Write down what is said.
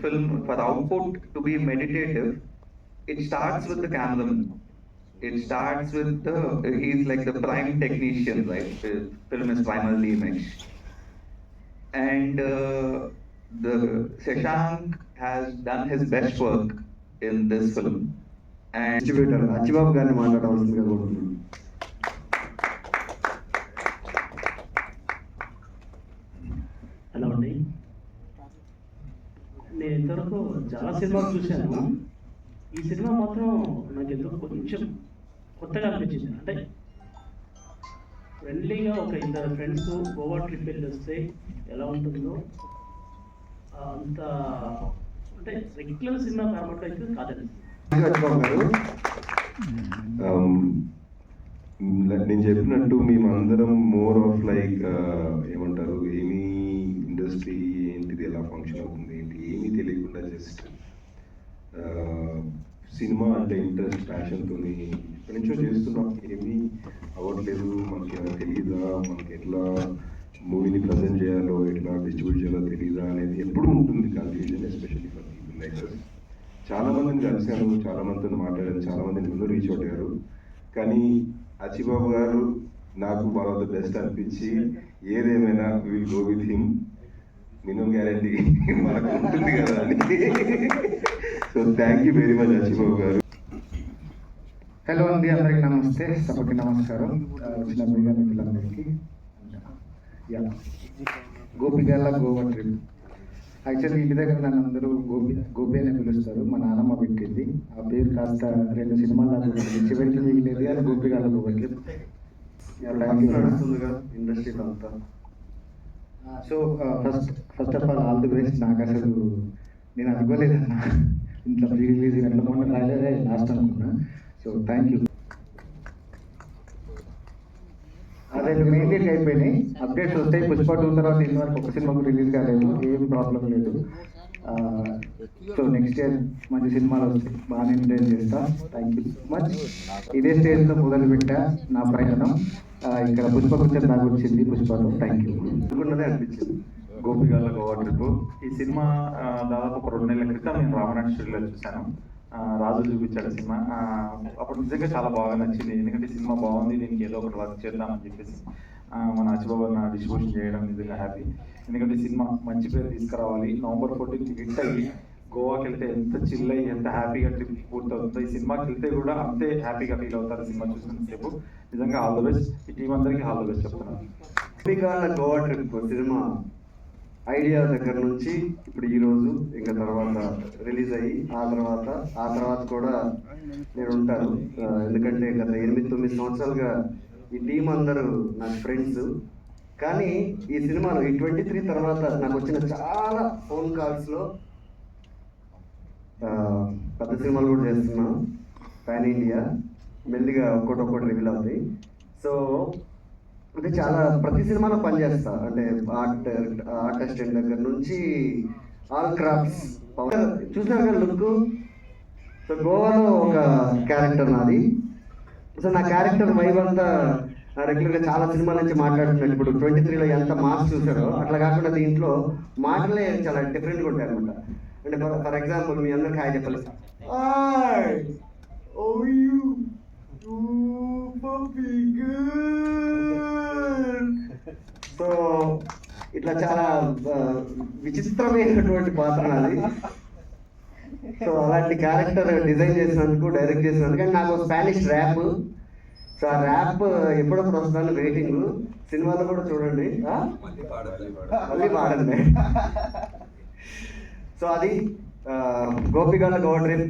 film, for output to be meditative, it starts with the cameraman. It starts with he's like the prime technician, right? The film is primarily image. And the Shashank has done his best work in this film. And distributor Achibabu గారిని మాట్లాడవలసిందిగా కోరుతున్నాను. Hello అండి, నేను ఇంతవరకు చాలా సినిమాలు చూశాను. ఈ సినిమా మాత్రం నాకు ఎందుకు కొంచెం కొత్తగా అనిపించింది. అంటే ఫ్రెండ్లీగా ఒక ఇద్దరు ఫ్రెండ్స్ గోవా ట్రిప్ వెళ్ళి వస్తే ఎలా ఉంటుందో అంత అంటే రెగ్యులర్ సినిమా కాబట్టి అయితే కాదండి. నేను చెప్పినట్టు మేమందరం మోర్ ఆఫ్ లైక్ ఏమంటారు, ఏమీ ఇండస్ట్రీ ఏంటిది, ఎలా ఫంక్షన్ అవుతుంది ఏంటి ఏమీ తెలియకుండా జస్ట్ సినిమా అంటే ఇంట్రెస్ట్ ప్యాషన్తో ఇప్పటి నుంచో చేస్తున్నాం. ఏమీ అవ్వట్లేదు, మనకి తెలియదా, మనకి ఎట్లా మూవీని ప్రజెంట్ చేయాలో, ఎట్లా డిస్ట్రిబ్యూట్ చేయాలో తెలియదా అనేది ఎప్పుడు ఉంటుంది confusion, especially for people like us. చాలా మందిని కలిశాను, చాలా మందితో మాట్లాడాను, చాలా మందిని ముందు రీచ్ అవుట్ అయ్యారు. కానీ అచ్చిబాబు గారు నాకు వన్ ఆఫ్ ద బెస్ట్ అనిపించి, ఏదేమైనా will go with him, minimum guarantee మనకు ఉంటుంది కదా అని. So thank you very much Achibabu గారు. హలో అండి, అందరికి నమస్తే, సభకి నమస్కారం. వచ్చిన మీడియా మిత్రులందరికీ గోపిగాల గోవా ట్రిప్. యాక్చువల్లీ ఇంటి దగ్గర నన్ను అందరూ గోపి అని పిలుస్తారు. మా నాన్నమ్మ పెట్టింది ఆ పేరు. కాస్త 2 సినిమాలు చివరికి మిగిలేదు అని గోపిగాల గోవా ట్రిప్. ఇండస్ట్రీలో అంతా. So first of all the best. నాకు అసలు నేను అనుకోలేదన్నా ఇంట్లో ప్రీ రిలీజ్ ఎట్లా మొన్న రాలేదే లాస్ట్ అనుకున్నా. So thank you. 2 main date అయిపోయినాయి, అప్డేట్స్ వస్తాయి. పుష్ప 2 తర్వాత ఇంతవరకు ఒక సినిమాకు రిలీజ్ కాలేదు, ఏం ప్రాబ్లం లేదు. సో నెక్స్ట్ ఇయర్ మంచి సినిమాలు వస్తాయి, బాగా ఎంజాయ్ చేస్తా. Thank you so much. ఇదే స్టేజ్లో మొదలుపెట్టా నా ప్రయాణం. ఇక్కడ పుష్ప కొంచెం దాకా వచ్చింది పుష్పలో. Thank you. అనుకున్నదే అనిపించింది గోపిగాల గోవా ట్రిప్. ఈ సినిమా దాదాపు ఒక 2 నెలల క్రితం నేను రామనాథ్ స్టూడియోలో చూశాను. రాజు చూపించాడు సినిమా. అప్పుడు నిజంగా చాలా బాగా నచ్చింది, ఎందుకంటే సినిమా బాగుంది, దీనికి ఏదో ఒకటి వర్క్ చేద్దామని చెప్పేసి మన అచ్చిబాబు డిస్ట్రిబ్యూషన్ చేయడం నిజంగా హ్యాపీ. ఎందుకంటే సినిమా మంచి పేరు తీసుకురావాలి. November 14 హిట్ అయ్యి గోవాకి వెళ్తే ఎంత చిల్ అయ్యి ఎంత హ్యాపీగా ట్రిప్ పూర్తవుతుందో, ఈ సినిమాకి వెళ్తే కూడా అంతే హ్యాపీగా ఫీల్ అవుతారు సినిమా చూసినంతసేపు. నిజంగా ఆల్ ద బెస్ట్. ఈ టీం అందరికీ ఆల్ ద బెస్ట్ చెప్తున్నాను. గోపిగాల గోవా ట్రిప్ సినిమా ఐడియా దగ్గర నుంచి ఇప్పుడు ఈరోజు ఇంకా తర్వాత రిలీజ్ అయ్యి ఆ తర్వాత కూడా నేను ఉంటాను. ఎందుకంటే గత 8-9 సంవత్సరాలుగా ఈ టీం అందరూ నాకు ఫ్రెండ్స్. కానీ ఈ సినిమాలో ఈ 23 తర్వాత నాకు వచ్చిన చాలా ఫోన్ కాల్స్లో పెద్ద సినిమాలు కూడా చేస్తున్నాను, పాన్ ఇండియా. మెల్లిగా ఒక్కొక్కటి రివీల్ అవుతాయి. సో అంటే చాలా ప్రతి సినిమాలో పనిచేస్తా. అంటే ఆర్ట్ అసిస్టెంట్ దగ్గర నుంచి ఆల్ క్రాఫ్ట్స్. చూసారు కదా లుక్. సో గోవాలో ఒక క్యారెక్టర్ నాది. సో నా క్యారెక్టర్ వైబ్ అంతా రెగ్యులర్గా చాలా సినిమాల నుంచి మాట్లాడుతున్నాను. ఇప్పుడు 23లో ఎంత మార్క్స్ చూసారో అట్లా కాకుండా దీంట్లో మాటలే చాలా డిఫరెంట్గా ఉంటాయి అనమాట. అంటే ఫర్ ఎగ్జాంపుల్ మీ అందరికి హాయ్ చెప్పాలి. సో ఇట్లా చాలా విచిత్రమైనటువంటి పాత్ర అది. సో అలాంటి క్యారెక్టర్ డిజైన్ చేసినందుకు, డైరెక్ట్ చేసినందుకు. కానీ నాకు స్పానిష్ ర్యాప్. సో ఆ ర్యాప్ ఎప్పుడప్పుడు వస్తాను వెయిటింగ్. సినిమాలో కూడా చూడండి, మళ్ళీ పాడండి. సో అది గోపిగాల గోవా ట్రిప్.